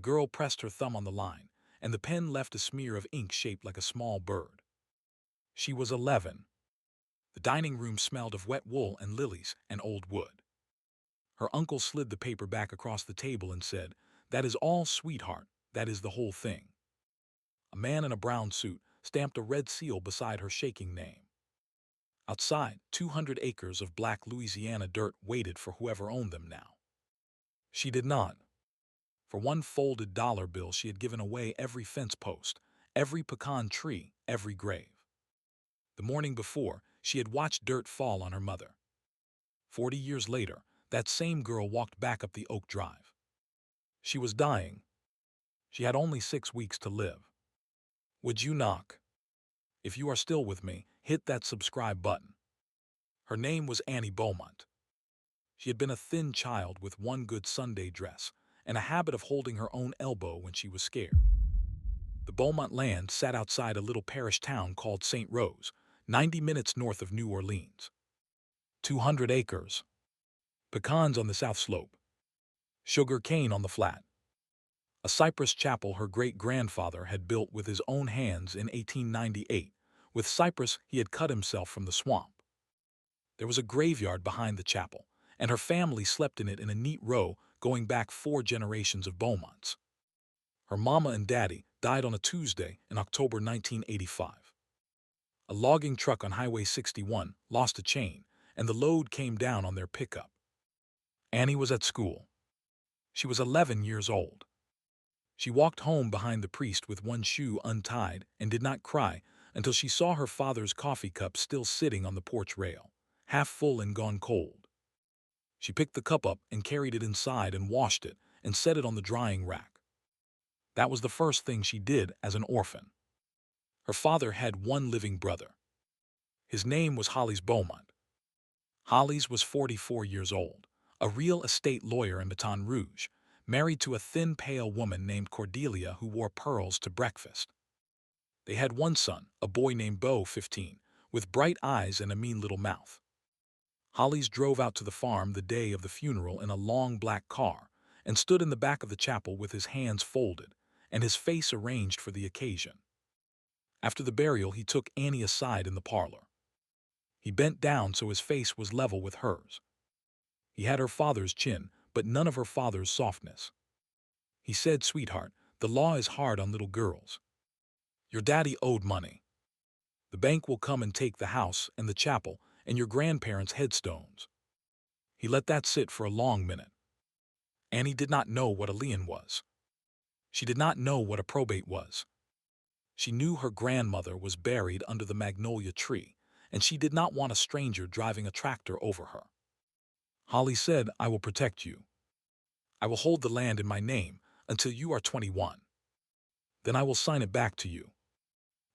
girl pressed her thumb on the line, and the pen left a smear of ink shaped like a small bird. She was 11. The dining room smelled of wet wool and lilies and old wood. Her uncle slid the paper back across the table and said, "That is all, sweetheart. That is the whole thing." A man in a brown suit stamped a red seal beside her shaking name. Outside, 200 acres of black Louisiana dirt waited for whoever owned them now. She did not. For one folded dollar bill, she had given away every fence post, every pecan tree, every grave. The morning before, she had watched dirt fall on her mother. 40 years later, that same girl walked back up the Oak Drive. She was dying. She had only 6 weeks to live. Would you knock? If you are still with me, hit that subscribe button. Her name was Annie Beaumont. She had been a thin child with one good Sunday dress and a habit of holding her own elbow when she was scared. The Beaumont land sat outside a little parish town called St. Rose, 90 minutes north of New Orleans. 200 acres. Pecans on the south slope. Sugar cane on the flat. A cypress chapel her great-grandfather had built with his own hands in 1898. With cypress he had cut himself from the swamp. There was a graveyard behind the chapel, and her family slept in it in a neat row going back 4 generations of Beaumonts. Her mama and daddy died on a Tuesday in October 1985. A logging truck on Highway 61 lost a chain, and the load came down on their pickup. Annie was at school. She was 11 years old. She walked home behind the priest with one shoe untied and did not cry until she saw her father's coffee cup still sitting on the porch rail, half full and gone cold. She picked the cup up and carried it inside and washed it and set it on the drying rack. That was the first thing she did as an orphan. Her father had one living brother. His name was Hollis Beaumont. Hollis was 44 years old, a real estate lawyer in Baton Rouge, married to a thin, pale woman named Cordelia who wore pearls to breakfast. They had one son, a boy named Beau, 15, with bright eyes and a mean little mouth. Hollis drove out to the farm the day of the funeral in a long black car and stood in the back of the chapel with his hands folded and his face arranged for the occasion. After the burial, he took Annie aside in the parlor. He bent down so his face was level with hers. He had her father's chin, but none of her father's softness. He said, "Sweetheart, the law is hard on little girls. Your daddy owed money. The bank will come and take the house and the chapel and your grandparents' headstones." He let that sit for a long minute. Annie did not know what a lien was. She did not know what a probate was. She knew her grandmother was buried under the magnolia tree, and she did not want a stranger driving a tractor over her. Holly said, "I will protect you. I will hold the land in my name until you are 21. Then I will sign it back to you."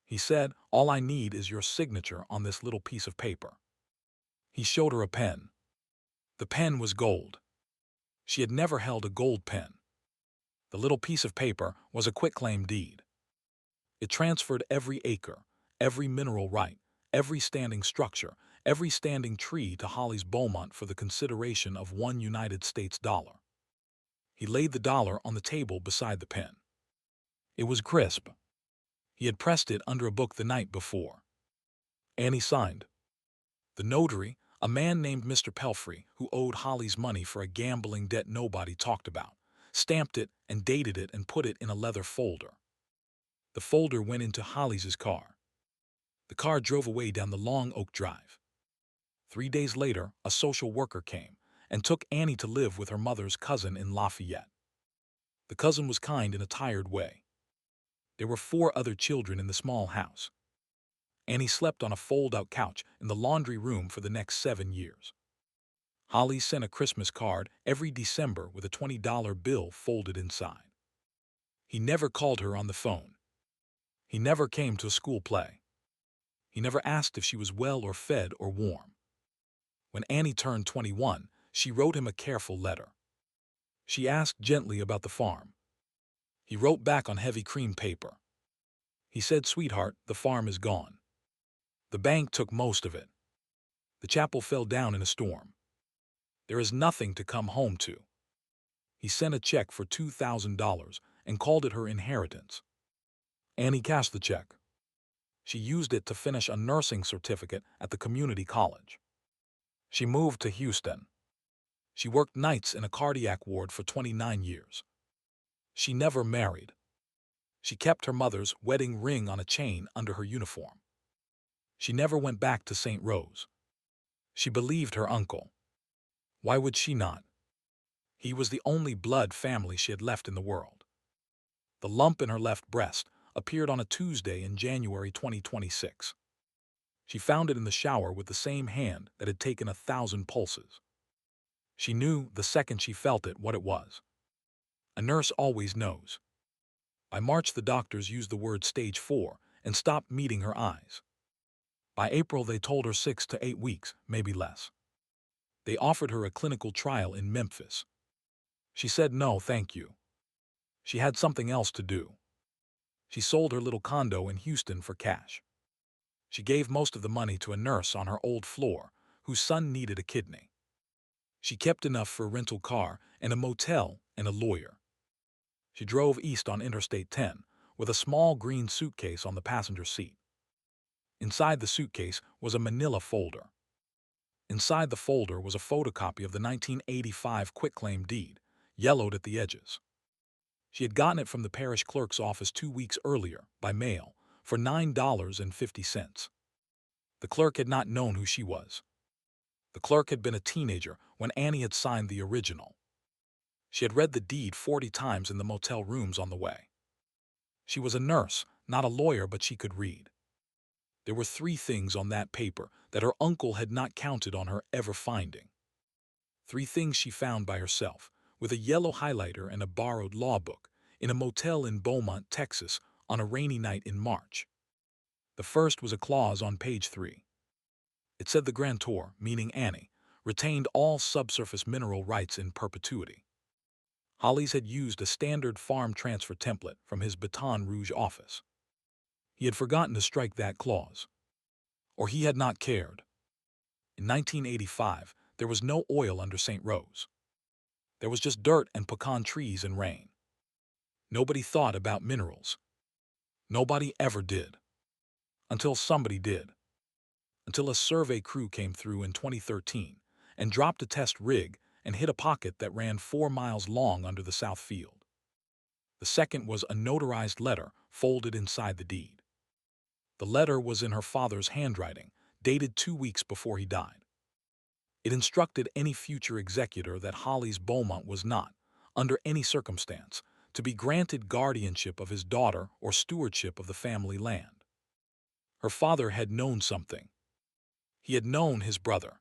He said, "All I need is your signature on this little piece of paper." He showed her a pen. The pen was gold. She had never held a gold pen. The little piece of paper was a quitclaim deed. It transferred every acre, every mineral right, every standing structure, every standing tree to Hollis Beaumont for the consideration of $1 United States dollar. He laid the dollar on the table beside the pen. It was crisp. He had pressed it under a book the night before. Annie signed. The notary, a man named Mr. Pelfrey, who owed Hollis money for a gambling debt nobody talked about, stamped it and dated it and put it in a leather folder. The folder went into Hollis's car. The car drove away down the long Oak Drive. 3 days later, a social worker came and took Annie to live with her mother's cousin in Lafayette. The cousin was kind in a tired way. There were 4 other children in the small house. Annie slept on a fold-out couch in the laundry room for the next 7 years. Holly sent a Christmas card every December with a $20 bill folded inside. He never called her on the phone. He never came to a school play. He never asked if she was well or fed or warm. When Annie turned 21, she wrote him a careful letter. She asked gently about the farm. He wrote back on heavy cream paper. He said, "Sweetheart, the farm is gone. The bank took most of it. The chapel fell down in a storm. There is nothing to come home to." He sent a check for $2,000 and called it her inheritance. Annie cashed the check. She used it to finish a nursing certificate at the community college. She moved to Houston. She worked nights in a cardiac ward for 29 years. She never married. She kept her mother's wedding ring on a chain under her uniform. She never went back to St. Rose. She believed her uncle. Why would she not? He was the only blood family she had left in the world. The lump in her left breast appeared on a Tuesday in January 2026. She found it in the shower with the same hand that had taken 1,000 pulses. She knew the second she felt it what it was. A nurse always knows. By March, the doctors used the word stage 4 and stopped meeting her eyes. By April, they told her 6 to 8 weeks, maybe less. They offered her a clinical trial in Memphis. She said no, thank you. She had something else to do. She sold her little condo in Houston for cash. She gave most of the money to a nurse on her old floor whose son needed a kidney. She kept enough for a rental car and a motel and a lawyer. She drove east on Interstate 10 with a small green suitcase on the passenger seat. Inside the suitcase was a manila folder. Inside the folder was a photocopy of the 1985 quitclaim deed, yellowed at the edges. She had gotten it from the parish clerk's office 2 weeks earlier, by mail, for $9.50. The clerk had not known who she was. The clerk had been a teenager when Annie had signed the original. She had read the deed 40 times in the motel rooms on the way. She was a nurse, not a lawyer, but she could read. There were 3 things on that paper that her uncle had not counted on her ever finding. 3 things she found by herself, with a yellow highlighter and a borrowed law book, in a motel in Beaumont, Texas, on a rainy night in March. The first was a clause on page 3. It said the grantor, meaning Annie, retained all subsurface mineral rights in perpetuity. Hollis had used a standard farm transfer template from his Baton Rouge office. He had forgotten to strike that clause. Or he had not cared. In 1985, there was no oil under St. Rose. There was just dirt and pecan trees and rain. Nobody thought about minerals. Nobody ever did. Until somebody did. Until a survey crew came through in 2013 and dropped a test rig and hit a pocket that ran 4 miles long under the south field. The second was a notarized letter folded inside the deed. The letter was in her father's handwriting, dated 2 weeks before he died. It instructed any future executor that Hollis Beaumont was not, under any circumstance, to be granted guardianship of his daughter or stewardship of the family land. Her father had known something. He had known his brother.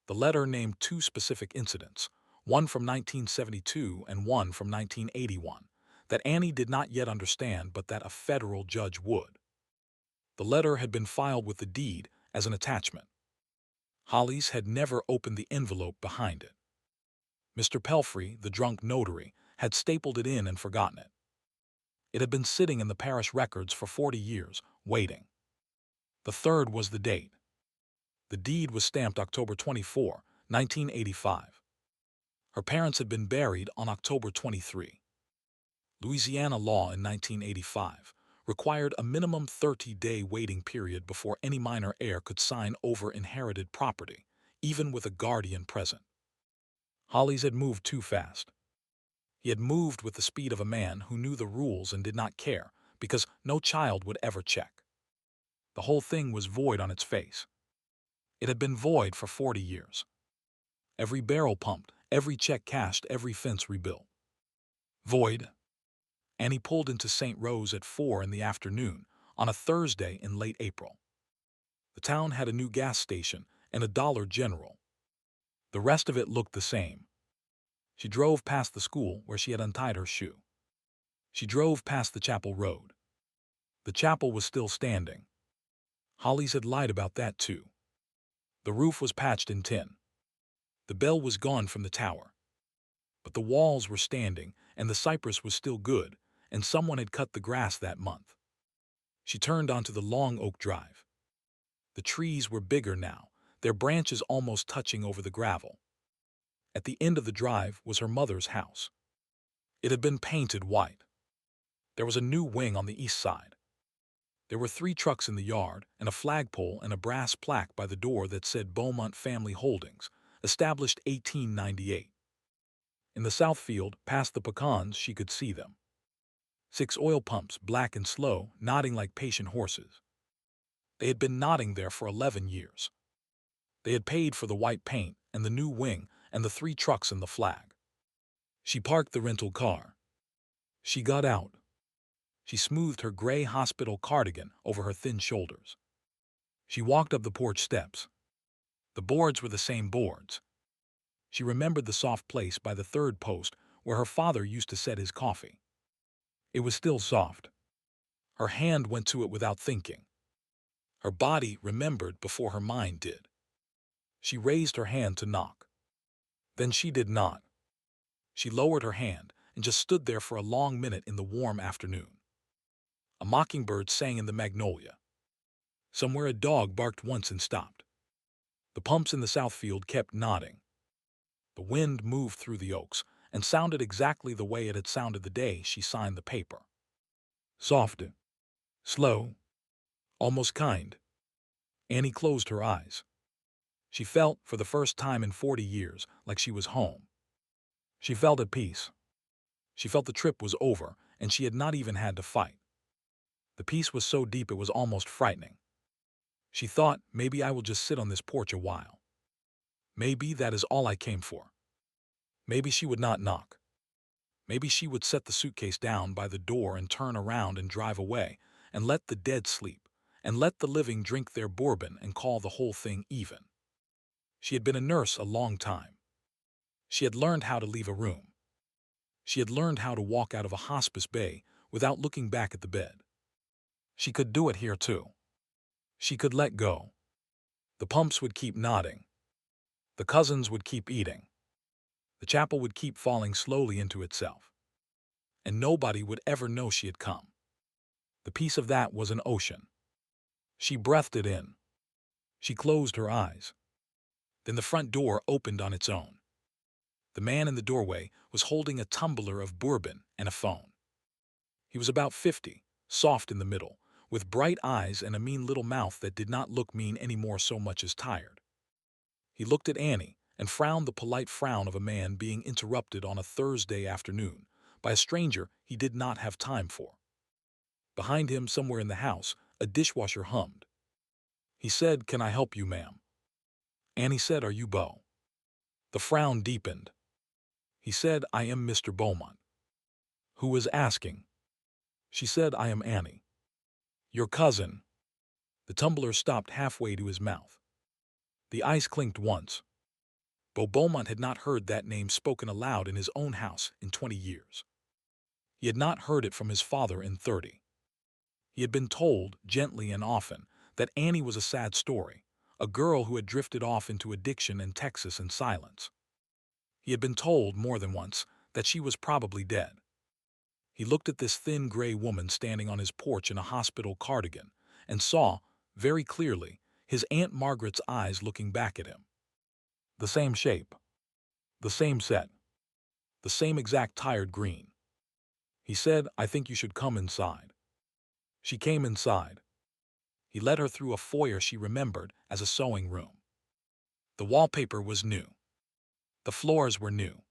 The letter named 2 specific incidents, one from 1972 and one from 1981, that Annie did not yet understand but that a federal judge would. The letter had been filed with the deed as an attachment. Hollis had never opened the envelope behind it. Mr. Pelfrey, the drunk notary, had stapled it in and forgotten it. It had been sitting in the parish records for 40 years, waiting. The third was the date. The deed was stamped October 24, 1985. Her parents had been buried on October 23. Louisiana law in 1985 required a minimum 30-day waiting period before any minor heir could sign over inherited property, even with a guardian present. Hollis had moved too fast. He had moved with the speed of a man who knew the rules and did not care, because no child would ever check. The whole thing was void on its face. It had been void for 40 years. Every barrel pumped, every check cashed, every fence rebuilt. Void. Annie pulled into St. Rose at 4 in the afternoon on a Thursday in late April. The town had a new gas station and a Dollar General. The rest of it looked the same. She drove past the school where she had untied her shoe. She drove past the chapel road. The chapel was still standing. Hollis had lied about that too. The roof was patched in tin. The bell was gone from the tower. But the walls were standing, and the cypress was still good, and someone had cut the grass that month. She turned onto the long oak drive. The trees were bigger now, their branches almost touching over the gravel. At the end of the drive was her mother's house. It had been painted white. There was a new wing on the east side. There were 3 trucks in the yard, and a flagpole and a brass plaque by the door that said Beaumont Family Holdings, established 1898. In the south field, past the pecans, she could see them. 6 oil pumps, black and slow, nodding like patient horses. They had been nodding there for 11 years. They had paid for the white paint and the new wing and the 3 trucks and the flag. She parked the rental car. She got out. She smoothed her gray hospital cardigan over her thin shoulders. She walked up the porch steps. The boards were the same boards. She remembered the soft place by the third post where her father used to set his coffee. It was still soft. Her hand went to it without thinking. Her body remembered before her mind did. She raised her hand to knock. Then she did not. She lowered her hand and just stood there for a long minute in the warm afternoon. A mockingbird sang in the magnolia. Somewhere a dog barked once and stopped. The pumps in the south field kept nodding. The wind moved through the oaks and sounded exactly the way it had sounded the day she signed the paper. Soft, slow, almost kind. Annie closed her eyes. She felt, for the first time in 40 years, like she was home. She felt at peace. She felt the trip was over, and she had not even had to fight. The peace was so deep it was almost frightening. She thought, maybe I will just sit on this porch a while. Maybe that is all I came for. Maybe she would not knock. Maybe she would set the suitcase down by the door and turn around and drive away, and let the dead sleep, and let the living drink their bourbon and call the whole thing even. She had been a nurse a long time. She had learned how to leave a room. She had learned how to walk out of a hospice bay without looking back at the bed. She could do it here too. She could let go. The pumps would keep nodding. The cousins would keep eating. The chapel would keep falling slowly into itself. And nobody would ever know she had come. The peace of that was an ocean. She breathed it in. She closed her eyes. Then the front door opened on its own. The man in the doorway was holding a tumbler of bourbon and a phone. He was about 50, soft in the middle, with bright eyes and a mean little mouth that did not look mean anymore so much as tired. He looked at Annie and frowned the polite frown of a man being interrupted on a Thursday afternoon by a stranger he did not have time for. Behind him, somewhere in the house, a dishwasher hummed. He said, "Can I help you, ma'am?" Annie said, "Are you Beau?" The frown deepened. He said, "I am Mr. Beaumont." "Who is asking?" She said, "I am Annie." "Your cousin." The tumbler stopped halfway to his mouth. The ice clinked once. Beau Beaumont had not heard that name spoken aloud in his own house in 20 years. He had not heard it from his father in 30. He had been told, gently and often, that Annie was a sad story, a girl who had drifted off into addiction in Texas and silence. He had been told, more than once, that she was probably dead. He looked at this thin gray woman standing on his porch in a hospital cardigan and saw, very clearly, his Aunt Margaret's eyes looking back at him. The same shape, the same set, the same exact tired green. He said, "I think you should come inside." She came inside. He led her through a foyer she remembered as a sewing room. The wallpaper was new. The floors were new.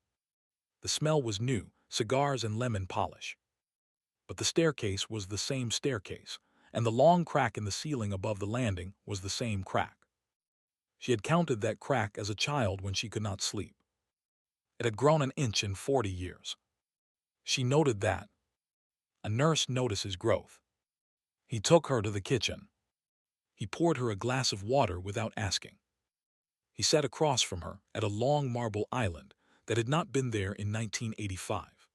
The smell was new, cigars and lemon polish. But the staircase was the same staircase, and the long crack in the ceiling above the landing was the same crack. She had counted that crack as a child when she could not sleep. It had grown an inch in 40 years. She noted that. A nurse notices growth. He took her to the kitchen. He poured her a glass of water without asking. He sat across from her at a long marble island that had not been there in 1985.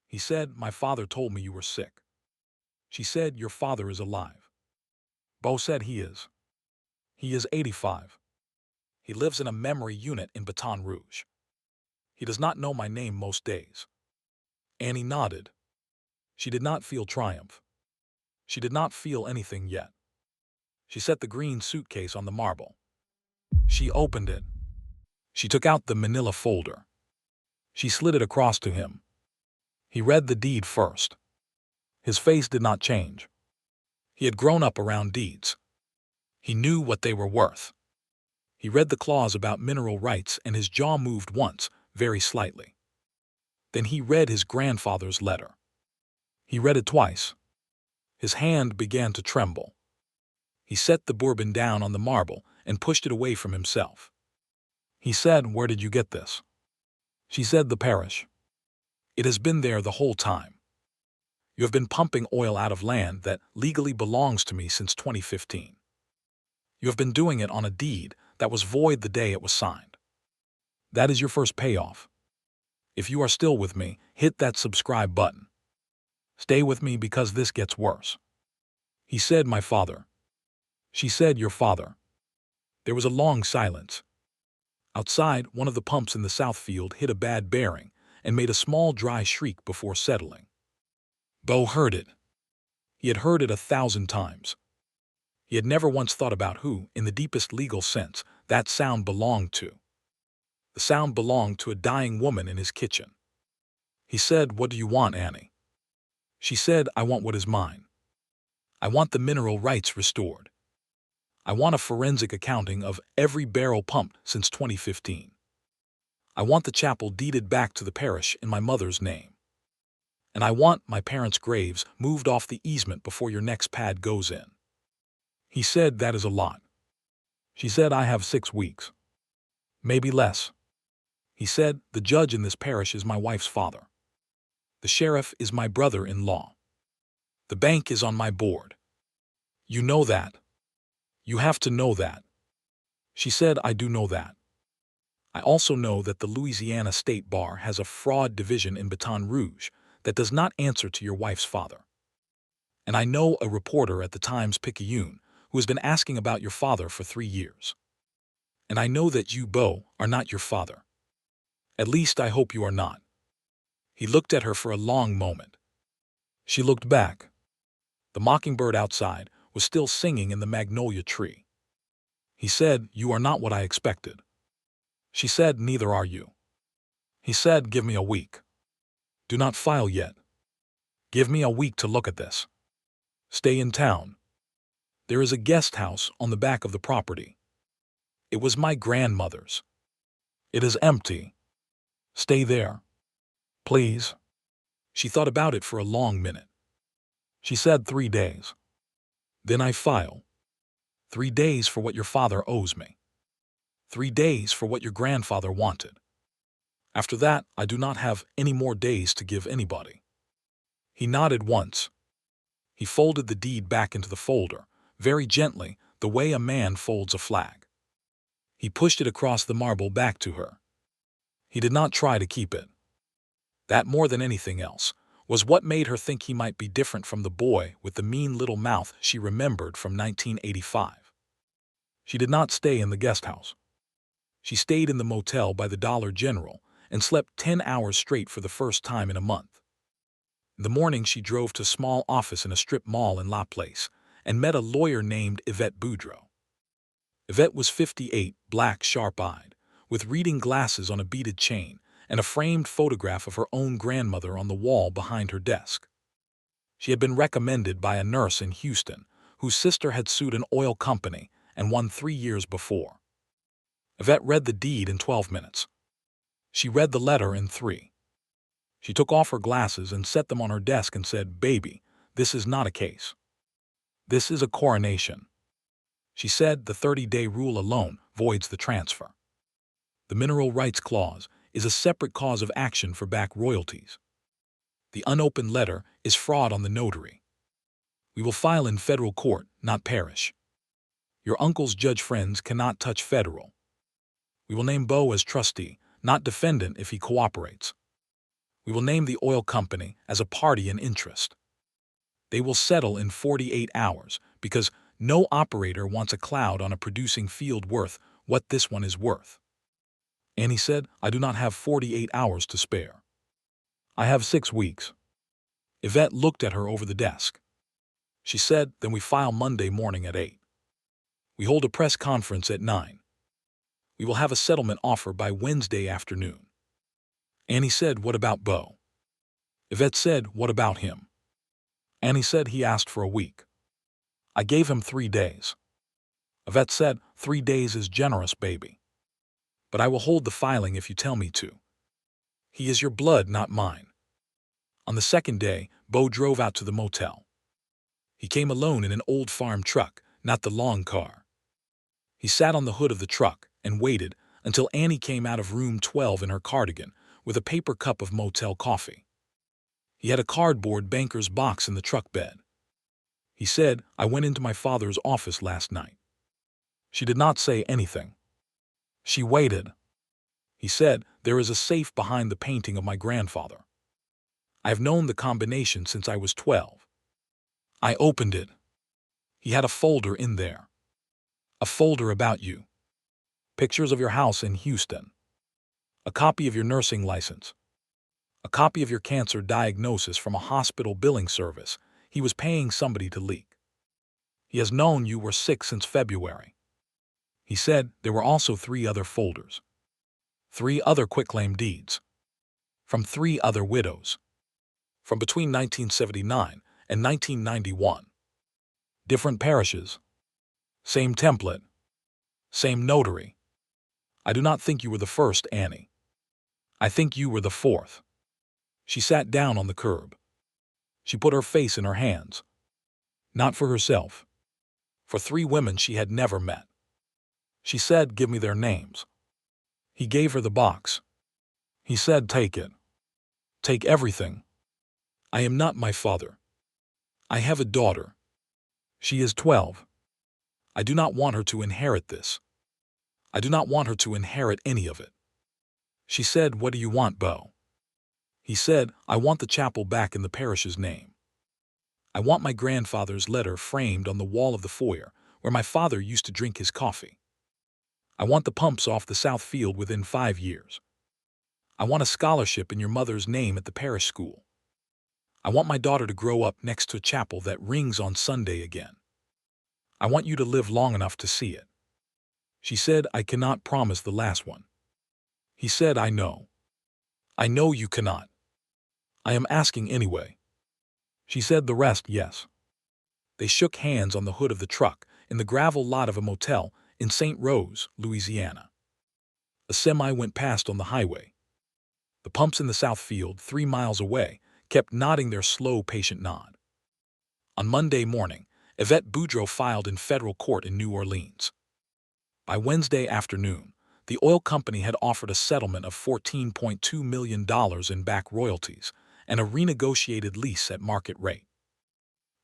He said, "My father told me you were sick." She said, "Your father is alive." Beau said, "He is. He is 85. He lives in a memory unit in Baton Rouge. He does not know my name most days." Annie nodded. She did not feel triumph. She did not feel anything yet. She set the green suitcase on the marble. She opened it. She took out the manila folder. She slid it across to him. He read the deed first. His face did not change. He had grown up around deeds. He knew what they were worth. He read the clause about mineral rights and his jaw moved once, very slightly. Then he read his grandfather's letter. He read it twice. His hand began to tremble. He set the bourbon down on the marble and pushed it away from himself. He said, "Where did you get this?" She said, "The parish. It has been there the whole time. You have been pumping oil out of land that legally belongs to me since 2015. You have been doing it on a deed that was void the day it was signed. That is your first payoff. If you are still with me, hit that subscribe button. Stay with me because this gets worse." He said, "My father." She said, "Your father." There was a long silence. Outside, one of the pumps in the south field hit a bad bearing and made a small dry shriek before settling. Bo heard it. He had heard it 1,000 times. He had never once thought about who, in the deepest legal sense, that sound belonged to. The sound belonged to a dying woman in his kitchen. He said, "What do you want, Annie?" She said, "I want what is mine. I want the mineral rights restored. I want a forensic accounting of every barrel pumped since 2015. I want the chapel deeded back to the parish in my mother's name. And I want my parents' graves moved off the easement before your next pad goes in." He said, "That is a lot." She said, "I have 6 weeks. Maybe less." He said, "The judge in this parish is my wife's father. The sheriff is my brother-in-law. The bank is on my board. You know that. You have to know that." She said, "I do know that. I also know that the Louisiana State Bar has a fraud division in Baton Rouge that does not answer to your wife's father. And I know a reporter at the Times-Picayune who has been asking about your father for 3 years. And I know that you, Bo, are not your father. At least I hope you are not." He looked at her for a long moment. She looked back. The mockingbird outside was still singing in the magnolia tree. He said, "You are not what I expected." She said, "Neither are you." He said, "Give me a week. Do not file yet. Give me a week to look at this. Stay in town. There is a guest house on the back of the property. It was my grandmother's. It is empty. Stay there. Please." She thought about it for a long minute. She said, 3 days. Then I file. 3 days for what your father owes me. 3 days for what your grandfather wanted. After that, I do not have any more days to give anybody." He nodded once. He folded the deed back into the folder, very gently, the way a man folds a flag. He pushed it across the marble back to her. He did not try to keep it. That, more than anything else, was what made her think he might be different from the boy with the mean little mouth she remembered from 1985. She did not stay in the guest house. She stayed in the motel by the Dollar General and slept 10 hours straight for the first time in a month. In the morning, she drove to a small office in a strip mall in La Place and met a lawyer named Yvette Boudreau. Yvette was 58, black, sharp-eyed, with reading glasses on a beaded chain and a framed photograph of her own grandmother on the wall behind her desk. She had been recommended by a nurse in Houston whose sister had sued an oil company and won 3 years before. Yvette read the deed in 12 minutes. She read the letter in 3. She took off her glasses and set them on her desk and said, "Baby, this is not a case. This is a coronation." She said the 30-day rule alone voids the transfer. The mineral rights clause is a separate cause of action for back royalties. The unopened letter is fraud on the notary. We will file in federal court, not parish. Your uncle's judge friends cannot touch federal. We will name Bo as trustee, not defendant if he cooperates. We will name the oil company as a party in interest. They will settle in 48 hours because no operator wants a cloud on a producing field worth what this one is worth. Annie said, "I do not have 48 hours to spare. I have 6 weeks." Yvette looked at her over the desk. She said, "Then we file Monday morning at 8. We hold a press conference at 9. We will have a settlement offer by Wednesday afternoon." Annie said, "What about Bo?" Yvette said, "What about him?" Annie said he asked for a week. I gave him 3 days. Yvette said, 3 days is generous, baby. But I will hold the filing if you tell me to. He is your blood, not mine. On the second day, Beau drove out to the motel. He came alone in an old farm truck, not the long car. He sat on the hood of the truck and waited until Annie came out of room 12 in her cardigan with a paper cup of motel coffee. He had a cardboard banker's box in the truck bed. He said, I went into my father's office last night. She did not say anything. She waited. He said, there is a safe behind the painting of my grandfather. I have known the combination since I was 12. I opened it. He had a folder in there. A folder about you. Pictures of your house in Houston. A copy of your nursing license. A copy of your cancer diagnosis from a hospital billing service he was paying somebody to leak. He has known you were sick since February. He said there were also 3 other folders. 3 other quitclaim deeds. From 3 other widows. From between 1979 and 1991. Different parishes. Same template. Same notary. I do not think you were the first, Annie. I think you were the 4th. She sat down on the curb. She put her face in her hands. Not for herself. For 3 women she had never met. She said, give me their names. He gave her the box. He said, take it. Take everything. I am not my father. I have a daughter. She is 12. I do not want her to inherit this. I do not want her to inherit any of it. She said, what do you want, Beau? He said, I want the chapel back in the parish's name. I want my grandfather's letter framed on the wall of the foyer where my father used to drink his coffee. I want the pumps off the south field within 5 years. I want a scholarship in your mother's name at the parish school. I want my daughter to grow up next to a chapel that rings on Sunday again. I want you to live long enough to see it. She said, I cannot promise the last one. He said, I know. I know you cannot. I am asking anyway. She said the rest, yes. They shook hands on the hood of the truck in the gravel lot of a motel in St. Rose, Louisiana. A semi went past on the highway. The pumps in the south field, 3 miles away, kept nodding their slow, patient nod. On Monday morning, Yvette Boudreau filed in federal court in New Orleans. By Wednesday afternoon, the oil company had offered a settlement of $14.2 million in back royalties and a renegotiated lease at market rate.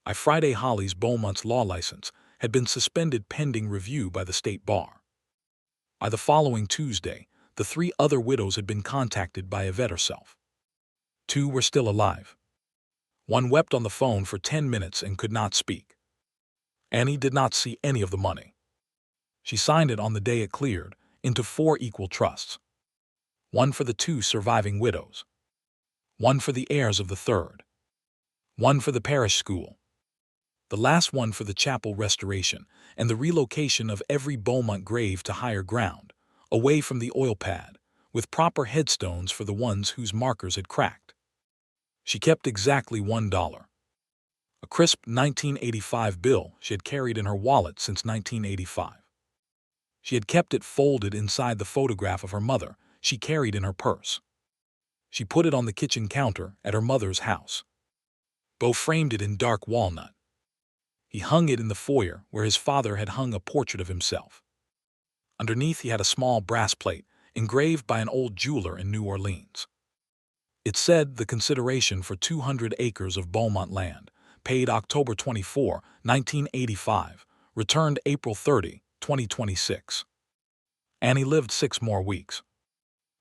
By Friday, Holly's Beaumont's law license had been suspended pending review by the state bar. By the following Tuesday, the 3 other widows had been contacted by Yvette herself. 2 were still alive. 1 wept on the phone for 10 minutes and could not speak. Annie did not see any of the money. She signed it on the day it cleared into 4 equal trusts. 1 for the 2 surviving widows. 1 for the heirs of the 3rd. 1 for the parish school. The last one for the chapel restoration and the relocation of every Beaumont grave to higher ground, away from the oil pad, with proper headstones for the ones whose markers had cracked. She kept exactly $1. A crisp 1985 bill she had carried in her wallet since 1985. She had kept it folded inside the photograph of her mother she carried in her purse. She put it on the kitchen counter at her mother's house. Beau framed it in dark walnut. He hung it in the foyer where his father had hung a portrait of himself. Underneath he had a small brass plate engraved by an old jeweler in New Orleans. It said the consideration for 200 acres of Beaumont land, paid October 24, 1985, returned April 30, 2026. Annie lived 6 more weeks.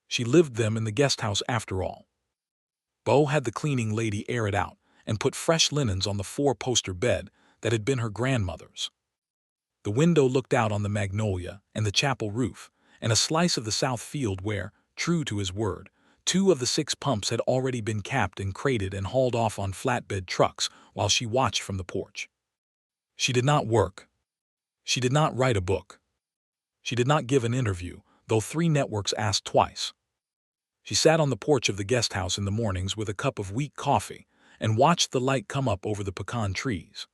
She lived them in the guest house after all. Beau had the cleaning lady air it out and put fresh linens on the 4-poster bed that had been her grandmother's. The window looked out on the magnolia and the chapel roof, and a slice of the south field where, true to his word, 2 of the 6 pumps had already been capped and crated and hauled off on flatbed trucks while she watched from the porch. She did not work. She did not write a book. She did not give an interview, though 3 networks asked twice. She sat on the porch of the guest house in the mornings with a cup of weak coffee and watched the light come up over the pecan trees.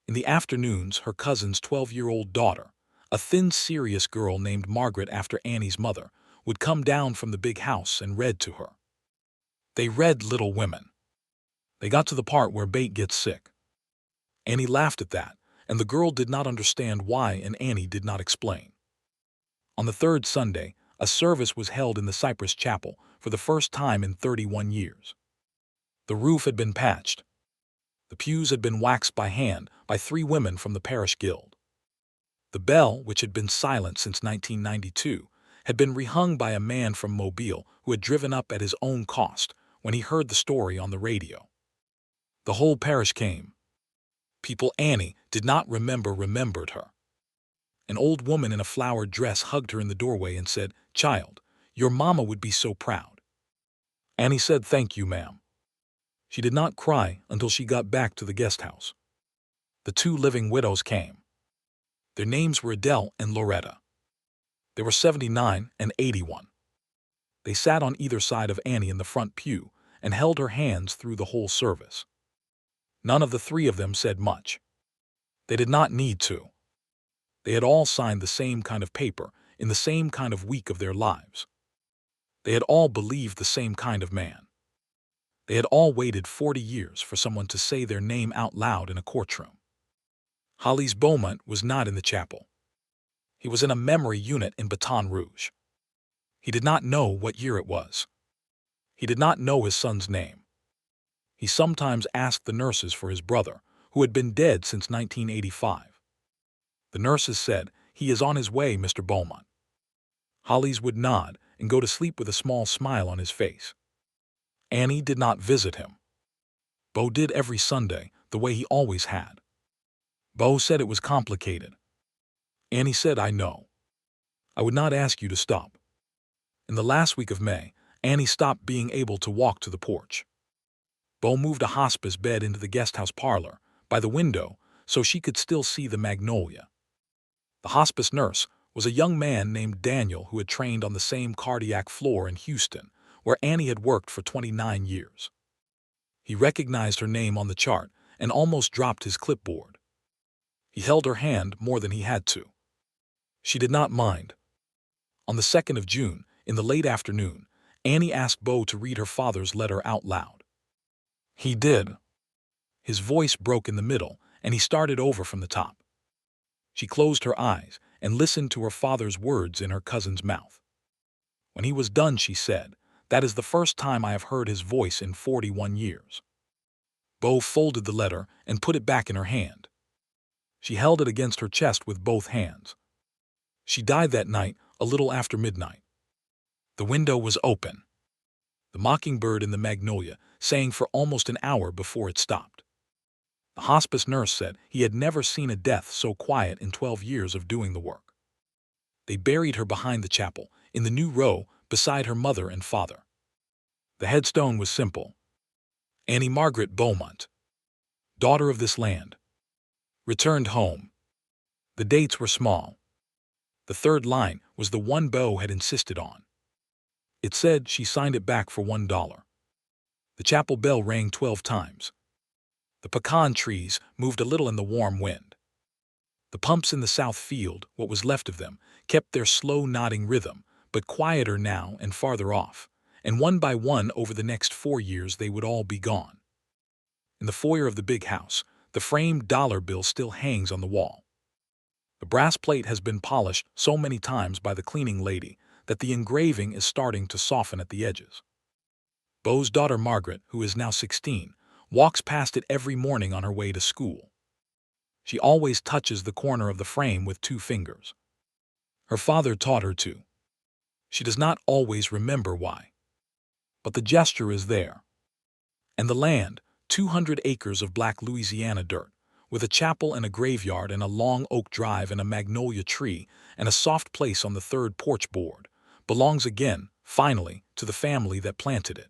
In the afternoons, her cousin's 12-year-old daughter, a thin, serious girl named Margaret after Annie's mother, would come down from the big house and read to her. They read Little Women. They got to the part where Bate gets sick. Annie laughed at that, and the girl did not understand why, and Annie did not explain. On the third Sunday, a service was held in the Cypress Chapel for the first time in 31 years. The roof had been patched. The pews had been waxed by hand by 3 women from the parish guild. The bell, which had been silent since 1992, had been rehung by a man from Mobile who had driven up at his own cost when he heard the story on the radio. The whole parish came. People Annie did not remembered her. An old woman in a flowered dress hugged her in the doorway and said, "Child, your mama would be so proud." Annie said, "Thank you, ma'am." She did not cry until she got back to the guest house. The 2 living widows came. Their names were Adele and Loretta. They were 79 and 81. They sat on either side of Annie in the front pew and held her hands through the whole service. None of the 3 of them said much. They did not need to. They had all signed the same kind of paper in the same kind of week of their lives. They had all believed the same kind of man. They had all waited 40 years for someone to say their name out loud in a courtroom. Hollis Beaumont was not in the chapel. He was in a memory unit in Baton Rouge. He did not know what year it was. He did not know his son's name. He sometimes asked the nurses for his brother, who had been dead since 1985. The nurses said, "He is on his way, Mr. Beaumont." Hollis would nod and go to sleep with a small smile on his face. Annie did not visit him. Beau did every Sunday, the way he always had. Beau said it was complicated. Annie said, "I know. I would not ask you to stop." In the last week of May, Annie stopped being able to walk to the porch. Beau moved a hospice bed into the guesthouse parlor, by the window, so she could still see the magnolia. The hospice nurse was a young man named Daniel who had trained on the same cardiac floor in Houston, where Annie had worked for 29 years. He recognized her name on the chart and almost dropped his clipboard. He held her hand more than he had to. She did not mind. On the 2nd of June, in the late afternoon, Annie asked Beau to read her father's letter out loud. He did. His voice broke in the middle, and he started over from the top. She closed her eyes and listened to her father's words in her cousin's mouth. When he was done, she said, "That is the first time I have heard his voice in 41 years. Beau folded the letter and put it back in her hand. She held it against her chest with both hands. She died that night, a little after midnight. The window was open. The mockingbird in the magnolia sang for almost an hour before it stopped. The hospice nurse said he had never seen a death so quiet in 12 years of doing the work. They buried her behind the chapel, in the new row, beside her mother and father. The headstone was simple. Annie Margaret Beaumont, daughter of this land, returned home. The dates were small. The third line was the one Beau had insisted on. It said she signed it back for $1. The chapel bell rang 12 times. The pecan trees moved a little in the warm wind. The pumps in the south field, what was left of them, kept their slow nodding rhythm, but quieter now and farther off, and one by one over the next 4 years they would all be gone. In the foyer of the big house, the framed dollar bill still hangs on the wall. The brass plate has been polished so many times by the cleaning lady that the engraving is starting to soften at the edges. Beau's daughter Margaret, who is now 16, walks past it every morning on her way to school. She always touches the corner of the frame with 2 fingers. Her father taught her to. She does not always remember why. But the gesture is there. And the land, 200 acres of black Louisiana dirt, with a chapel and a graveyard and a long oak drive and a magnolia tree and a soft place on the third porch board, belongs again, finally, to the family that planted it.